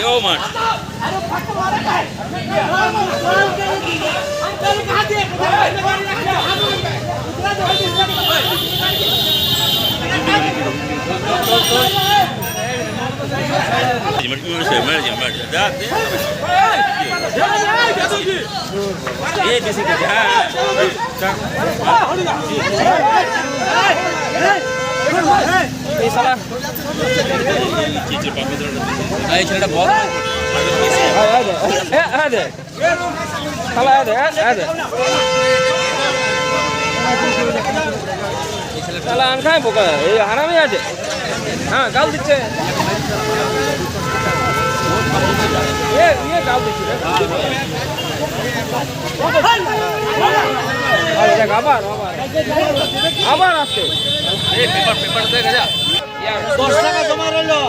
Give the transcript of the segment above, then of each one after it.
Yo man. এই শালা এই ছেলেটা বল হ্যাঁ দে শালা হ্যাঁ দে শালা আনখায় বোকা এই হারামি আছে হ্যাঁ গাল দিচ্ছে গাল দিচ্ছে আবার আবার আসছে পেপার দেখে যা 10 টাকা জমা রইলো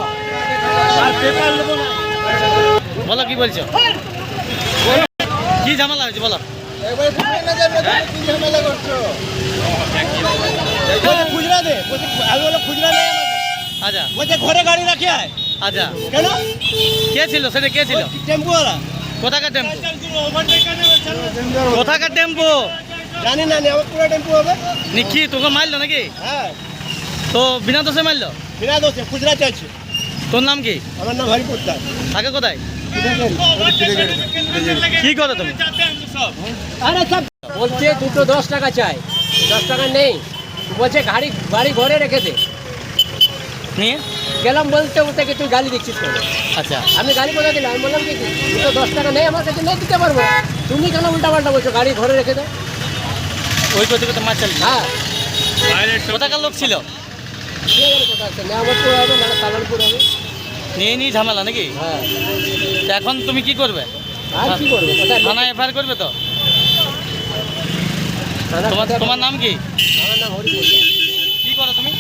আর পেপার নেবো না। বলো কি বলছো, কি ঝামেলা হয়েছে বলো। খুচরা দে, আমি বলো খুচরা নেই আচ্ছা বলছে ঘরে গাড়ি রাখে আয়। আচ্ছা কেন কে ছিল সেটা, কে ছিল? টেম্পোওয়ালা। কোথাকার টেম্পো? কোথাকার টেম্পো জানি না, আমার পুরো টেম্পো হবে কি তোকে মারলো নাকি? হ্যাঁ তো বিনা দোষে মারলো? বিনা দোষে খুচরা চাইছে। তোর নাম কি? আমার নাম হরিপুর দাস। থাকে কোথায়? কি করো তুমি? আরে সব বলছে দুটো 10 টাকা চাই, 10 টাকা নেই, বলছে বাড়ি ঘরে রেখে দে। নিয়ে গেলাম বলতে ওটাকে কি তুই গালি দিচ্ছিস কেন? আচ্ছা আমি গালি কোথা দিলাম? আমি বললাম কি দুটো 10 টাকা নেই আমার কাছে, নেই দিতে পারবো। তুমি কেন উল্টা পাল্টা বলছো গাড়ি ঘরে রেখে দে? ওই করতে করতে মাছ চালি। হ্যাঁ কোথাকার লোক ছিল? কোথা আছে, নেয়ামতপুর হবে না সালানপুর হবে। নিয়ে ঝামেলা নাকি? হ্যাঁ তো এখন তুমি কি করবে? আর কি করবো? কোথায় থানায় এফআইআর করবে তো? তোমার নাম কি? আমার নাম হরিপুর। কি করো তুমি?